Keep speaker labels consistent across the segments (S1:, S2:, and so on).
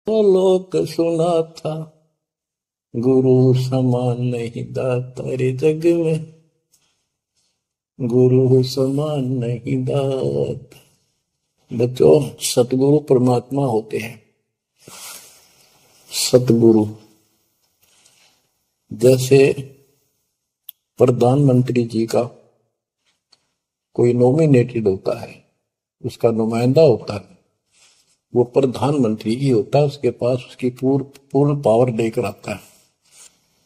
S1: लोक सुना था, गुरु समान नहीं दाता रे जग में, गुरु समान नहीं दाता। बच्चों, सतगुरु परमात्मा होते हैं। सतगुरु जैसे प्रधानमंत्री जी का कोई नॉमिनेटेड होता है, उसका नुमाइंदा होता है, वो प्रधानमंत्री ही होता है, उसके पास उसकी पूर्ण पावर लेकर आता है।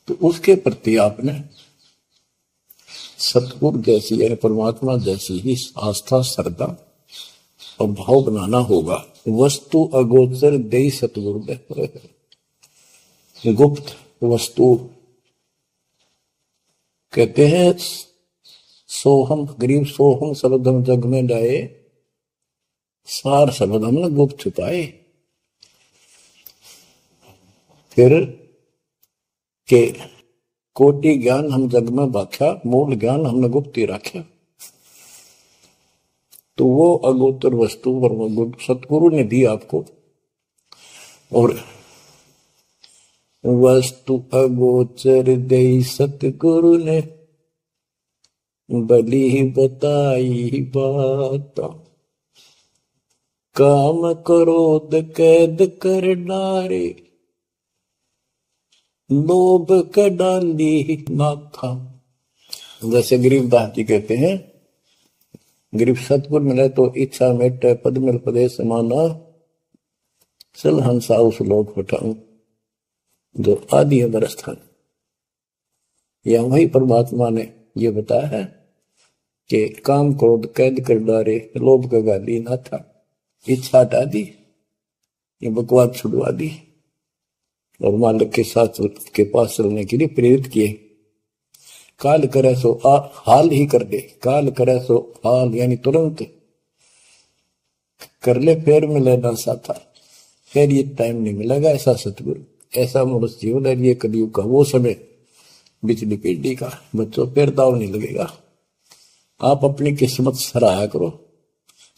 S1: तो उसके प्रति आपने सतगुरु जैसी है, परमात्मा जैसी ही आस्था, श्रद्धा और भाव बनाना होगा। वस्तु अगोचर दे सतगुरु दे, गुप्त वस्तु कहते हैं। सोहम गरीब सोहम शब्दम जग में जाए, सार शब्द हमने गुप्त छुपाए। फिर के कोटि ज्ञान हम जग में बाख्या, मूल ज्ञान हमने गुप्त ही रखा। तो वो अगोचर वस्तु सतगुरु ने दी आपको। और वस्तु अगोचर दे सतगुरु ने, बली बताई बात। काम क्रोध कैद कर डारे, लोभ का डाली नाथा। जैसे गरीबदास जी कहते हैं, गरीब सतगुरु मिले तो इच्छा मेटे, पद मिल पदे समाना, चल हंसा उस लोक उठाऊं जो आदि अमर स्थान। या वही परमात्मा ने ये बताया है कि काम क्रोध कैद कर डारे, लोभ का गाली ना था, इच्छा हटा दी, ये बकवास छुड़वा दी और मालिक के साथ के पास चलने के लिए प्रेरित किए। काल करे सो हाल ही कर दे, काल करे सो हाल यानी तुरंत कर ले, फिर मिले ना साथा, फिर ये टाइम नहीं मिलेगा। ऐसा सतगुरु, ऐसा मनुष्य जीवन है ये कलयुग का वो समय, बिजली पीढ़ी का। बच्चों, फिर दाव नहीं लगेगा। आप अपनी किस्मत सराहा करो,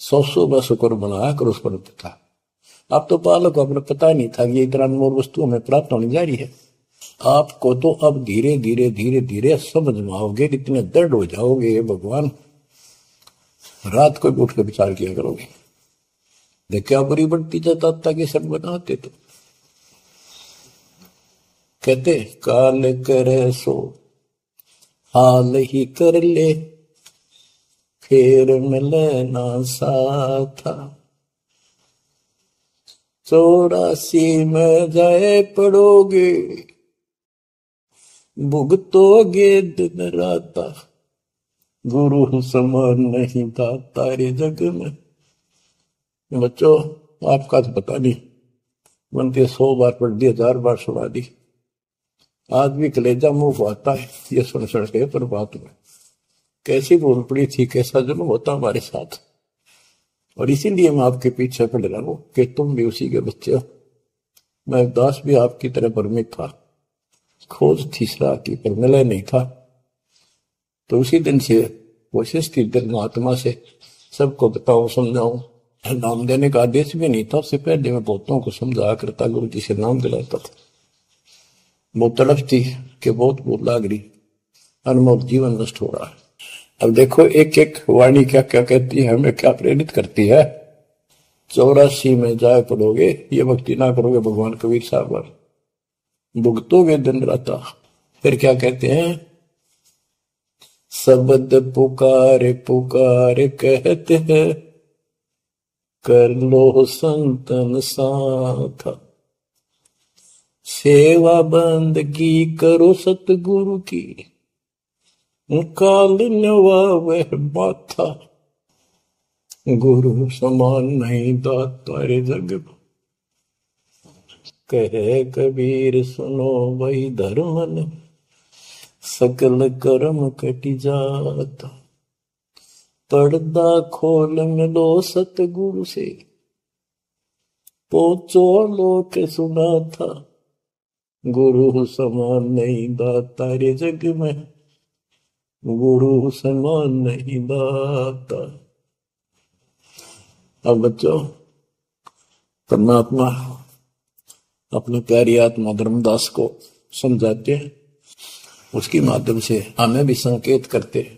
S1: 100 शुक्र बनाया करो उस पर था। आप तो बालक को अपने पता नहीं था कि ये इतना अनमोल वस्तु हमें प्राप्त होने जा रही है। आपको तो अब धीरे धीरे धीरे धीरे समझ में आओगे, इतने दृढ़ हो जाओगे भगवान, रात को उठ कर विचार किया करोगे। देखिए आप बड़ी बढ़ती जाता कि सब बनाते तो कहते काल करे सो हाल ही कर ले, फिर मिले ना साथा। 84 में जाए पड़ोगे, भुगतोगे दिन राता, गुरु समान नहीं दाता रे जग में। बच्चों, आपका तो पता नहीं, बनते 100 बार पढ़ दी, 1000 बार सुना दी, आदमी कलेजा मुंह आता है ये सुन सुन के। पर बात में कैसी बोल पड़ी थी, कैसा जुल्म होता हमारे साथ। और इसीलिए मैं आपके पीछे पड़ रहा हूं कि तुम भी उसी के बच्चे हो। मैं दास भी आपकी तरह भ्रमित था, खोज तीसरा की पर मिला नहीं था। तो उसी दिन से कोशिश की महात्मा से सबको बताऊं, समझाऊं। नाम देने का आदेश भी नहीं था, उससे पहले मैं बहुतों को समझाया करता, गुरु जी से नाम दिलाता था। बहुत तड़फ थी कि बहुत भूख लाग रही, अनमोल जीवन नष्ट हो रहा है। अब देखो एक एक वाणी क्या क्या कहती है, हमें क्या प्रेरित करती है। 84 में जाए पड़ोगे, ये भक्ति ना करोगे भगवान कबीर साहब पर, भुगतोगे दिन राता। फिर क्या कहते हैं, शब्द पुकार पुकार कहते हैं, कर लो संतन साथा। सेवा बंदगी करो सतगुरु की, काल नवावे माथा, गुरु समान नहीं दाता रे जग में। कहे कबीर सुनो वही धर्मन, सकल कर्म कटि जाता। पर्दा खोल मिलो सतगुरु से, पहुंचो लोक सुना था, गुरु समान नहीं दाता रे जग में, गुरु समान नहीं दाता। अब बच्चों, परमात्मा अपनी प्यारी आत्मा धर्मदास को समझाते हैं, उसके माध्यम से हमें भी संकेत करते हैं।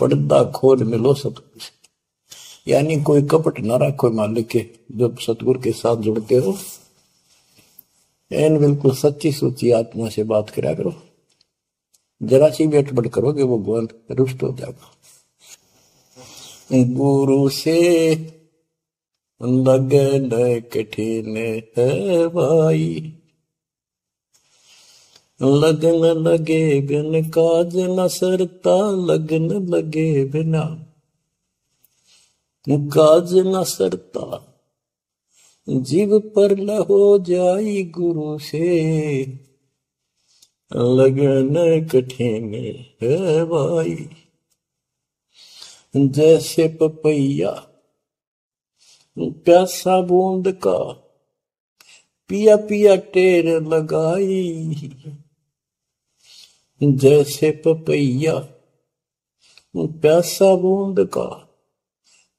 S1: पर्दा खोल मिलो सतगुरु से, यानी कोई कपट ना रखो मालिक के। जब सतगुरु के साथ जुड़ते हो एन बिल्कुल सच्ची सोची आत्मा से बात करा करो। जरा सी भी अटपट करोगे वो भगवान रुष्ट हो जाएगा। गुरु से लगन कठिन है भाई, लगन लगे बिन काज न सरता, लगन लगे बिना काज न सरता। जीव पर हो जाई गुरु से, लगन कठिन है भाई। जैसे पपैया प्यासा बूंद का, पिया पिया टेर लगाई। जैसे पपैया प्यासा बूंद का,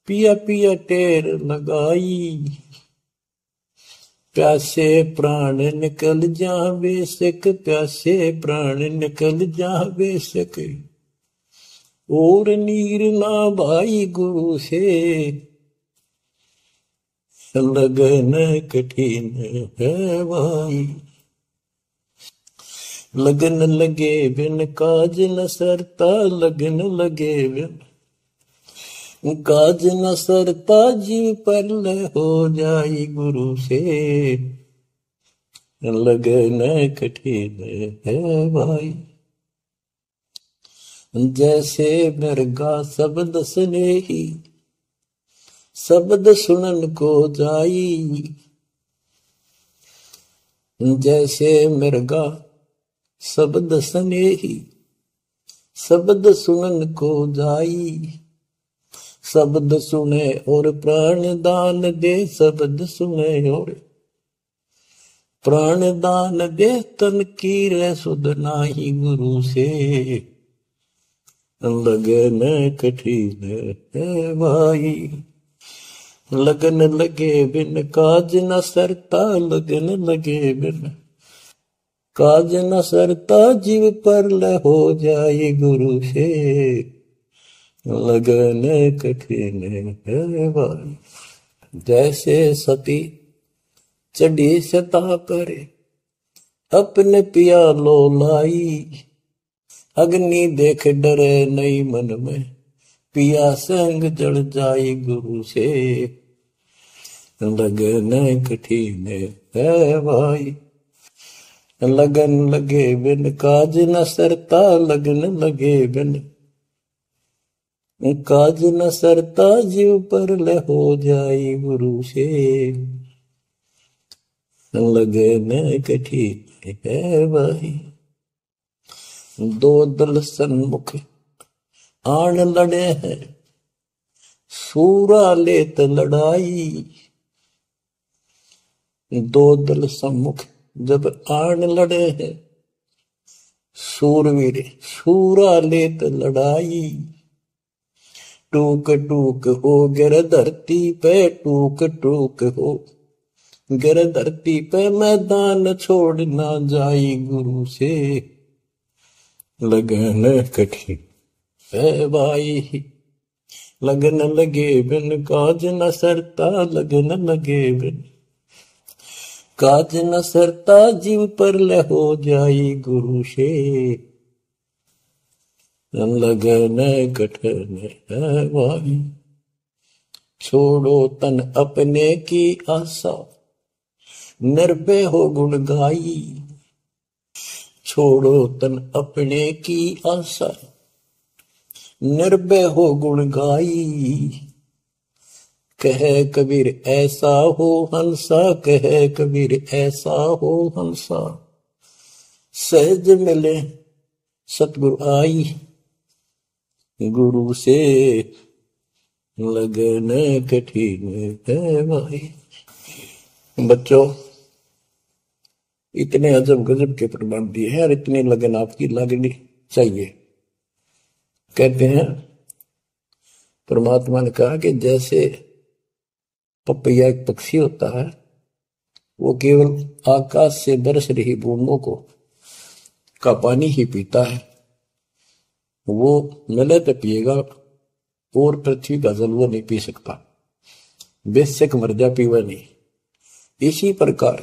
S1: पिया पिया टेर लगाई। प्यासे प्राण निकल जा बेशक, प्यासे प्राण निकल जा बेशक। और नीर ना भाई गुरु से, लगन कठिन है भाई। लगन लगे बिन काज न सरता, लगन लगे बिन काज न सरता। जीव पर हो जाई गुरु से, लगन कठिन है भाई। जैसे मृगा शब्द स्नेही, शब्द सुनन को जाई। जैसे मृगा शब्द स्नेही, शब्द सुनन को जाई। शब्द सुने और प्राण दान दे, शब्द सुने और प्राण दान दे। तन की रे सुध नाही गुरु से, लगन कठिन है भाई। लगन लगे बिन काज न सरता, लगन लगे बिन काज न सरता। जीव पर हो जाए गुरु से, लगन कठिन है भाई। जैसे सती चढ़ी सता करे, अपने पिया लो लाई। अग्नि देख डरे नहीं मन में, पिया संग जल जाई गुरु से, लगन कठिन है भाई। लगन लगे बिन काज न सरता, लगन लगे बिन काज न सरता। जीव पर हो जाई गुरु से, लगन कठिन है भाई। दो दल सन्मुख आन लड़े हैं, सूरा लेत लड़ाई। दो दल सम्मुख जब आन लड़े हैं, सूरवीर सूरा लेत लड़ाई। टूक टूक हो गिर धरती पे, टूक टूक हो गिर धरती पे। मैदान छोड़ ना जाई गुरु से, लगन कठिन है भाई। लगन लगे बिन काज न सरता, लगन लगे बिन काज न सरता। जीव पर हो जाई गुरु से, लगन कठिन है भाई। छोड़ो तन अपने की आशा, निर्भय हो गुण गाई। छोड़ो तन अपने की आशा, निर्भय हो गुण गाई। कहे कबीर ऐसा हो हंसा, कहे कबीर ऐसा हो हंसा। सहज मिले सतगुरु आई, गुरु से लगन कठिन है भाई। बच्चों, इतने अजब गजब के प्रमाण दिए हैं और इतनी लगन आपकी लगनी चाहिए। कहते हैं परमात्मा ने कहा कि जैसे पपैया एक पक्षी होता है, वो केवल आकाश से बरस रही बूंदों को का पानी ही पीता है। वो मिले तो पिएगा, और पृथ्वी का जल वो नहीं पी सकता, बेशक मर जा पीवा नहीं। इसी प्रकार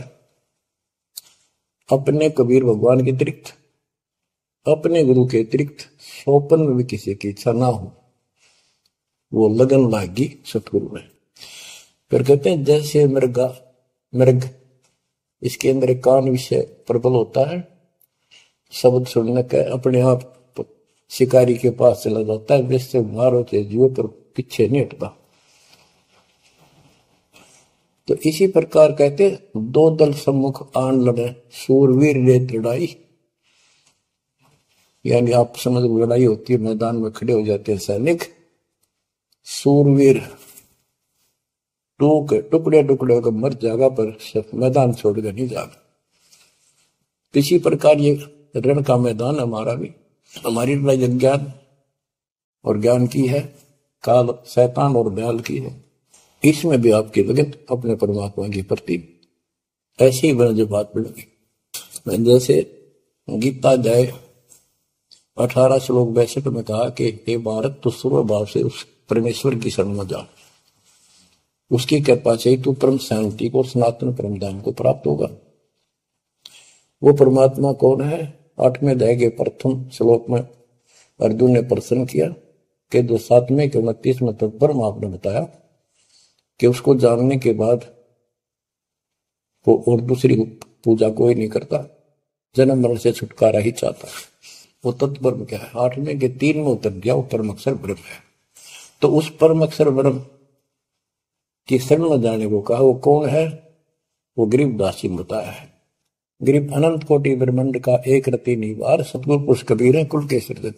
S1: अपने कबीर भगवान के अतिरिक्त, अपने गुरु के अतिरिक्त सोपन में भी किसी की इच्छा ना हो, वो लगन लागी सतगुरु में। फिर कहते हैं जैसे मृग इसके अंदर एक कान विषय प्रबल होता है, शब्द सुनने का अपने आप शिकारी के पास चला जाता है, वैसे मार होते जीव पर पीछे नहीं हटता। तो इसी प्रकार कहते दो दल सम्मुख आन लड़े सूरवीर रे लड़ाई, यानी आप समझ लड़ाई होती है, मैदान में खड़े हो जाते हैं सैनिक, सूरवीर टुकड़े टुकड़े होकर मर जाएगा पर मैदान छोड़कर नहीं जाएगा। इसी प्रकार ये रण का मैदान हमारा भी, हमारी लड़ाई ज्ञान और ज्ञान की है, काल शैतान और दयाल की है। इसमें भी आपकी लगन अपने परमात्मा के प्रति ऐसी ही बन जो बात बढ़ेगी। जैसे गीता जाए 18 श्लोक 62 में कहा कि हे भारत तू सर्व भाव से उस परमेश्वर की शरण में जा, उसकी कृपा से तू परम शांति को, सनातन परम धाम को प्राप्त होगा। वो परमात्मा कौन है? 8वें अध्याय के प्रथम श्लोक में अर्जुन ने प्रश्न किया कि जो 7वें के 29 में तक परम आपने बताया कि उसको जानने के बाद वो और दूसरी पूजा कोई नहीं करता, जन्म मरण से छुटकारा ही चाहता है। वो तत्परम क्या है? 8वें के 3 में उत्तर दिया, वो परम अक्षर ब्रह्म है। तो उस परम अक्षर ब्रह्म की शरण में जाने को कहा। वो कौन है? वो गरीबदास जी बताया है। गरीब अनंत कोटि ब्रह्मांड का एक रति निवार, सतगुरु पुरुष कबीर है कुल के सृजन।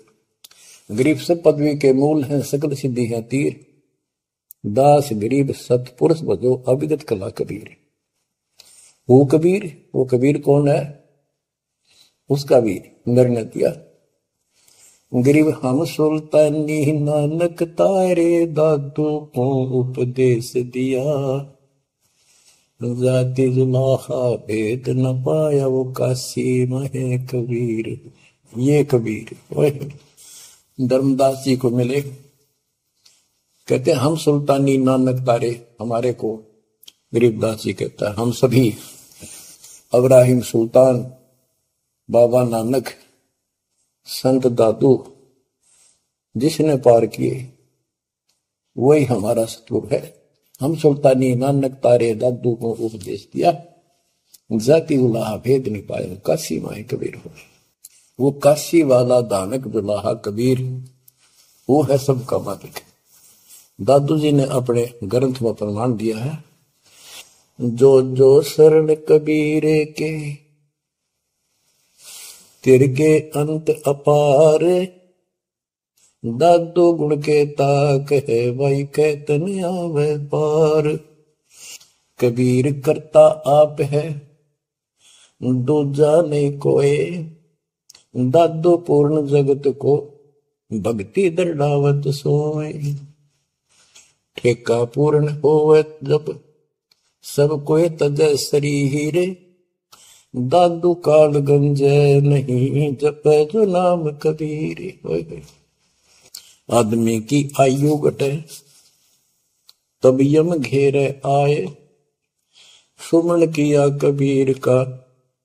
S1: गरीब सब पदवी के मूल हैं, सकल सिद्धि है तीर, दास गरीब सतपुरुष बजो अविगत कला कबीर। वो कबीर कौन है? उसका भी निर्णय दिया। गरीब हम सुल्तानी नानक तारे दादू को उपदेश दिया, जाति जुलाहा भेद न पाया वो काशी में कबीर। ये कबीर धर्मदास जी को मिले, कहते हैं हम सुल्तानी नानक तारे, हमारे को गरीबदास जी कहता है हम सभी अब्राहिम सुल्तान, बाबा नानक, संत दादू जिसने पार किए वही हमारा सतगुरु है। हम सुल्तानी नानक तारे दादू को उपदेश दिया, जाति उलाहा भेद नहीं पाया काशी माए कबीर हो। वो काशी वाला दानक दुलाहा कबीर, वो है सबका मालिक। दादू जी ने अपने ग्रंथ में प्रमाण दिया है, जो जो शरण कबीर के तिरके अंत अपार, दादू गुण के ताक है भाई कहतन आवे पार। कबीर करता आप है दूजा नहीं कोई, दादू पूर्ण जगत को भक्ति दर्डावत सोए। ठेका पूर्ण होवत जब सब कोई तजय शरीर, दादू काल गंजय नहीं जपे जो नाम कबीर। आदमी की आयु घटे तब यम घेरे आए, सुमन किया कबीर का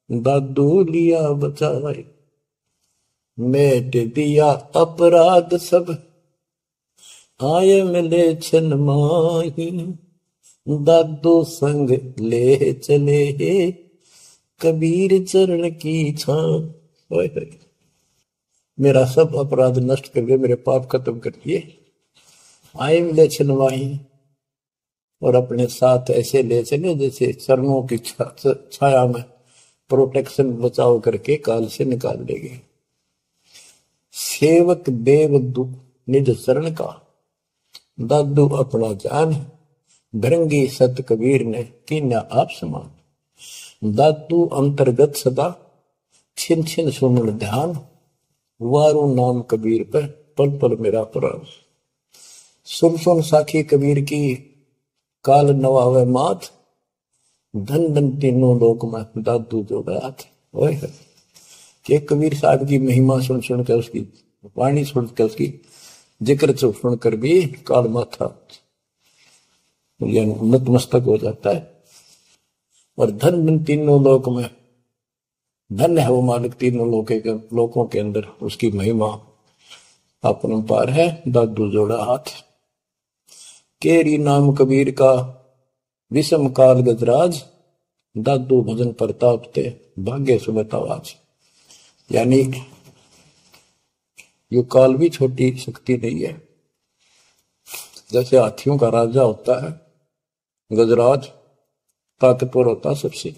S1: दादू लिया बचाए। मेट दिया अपराध सब आए मिले छन माही, दादू संग ले चले कबीर चरण की छां। मेरा सब अपराध नष्ट कर दिए, मेरे पाप खत्म कर दिए, आए मिले छनवाही, और अपने साथ ऐसे ले चले जैसे चरणों की छाया में प्रोटेक्शन बचाव करके काल से निकाल देंगे। सेवक देव निज शरण का, दादू अपना जान, भृंगी सत कबीर ने कीन्या आप समान। दादू अंतर्गत सदा छिन छिन सुमन ध्यान, वारू नाम कबीर पर पल पल मेरा प्राण। सुन सुन साखी कबीर की काल नवावे मात, धन धन तीनों लोक में दादू जोड़ा हाथ। ओए कि कबीर साहब की महिमा सुन सुन कर, उसकी वाणी सुन कर, उसकी जिक्र सुन कर भी काल माथा नतमस्तक हो जाता है। और धन धन तीनों लोक में, धन है वो मालिक तीनों लोकों के अंदर, उसकी महिमा अपरंपार है। दादू जोड़ा हाथ। केरी नाम कबीर का विषम काल गजराज, दादू भजन प्रताप ते भाग्य सुबतावाज। यानी ये काल भी छोटी शक्ति नहीं है। जैसे हाथियों का राजा होता है गजराज, ताकतवर होता सबसे,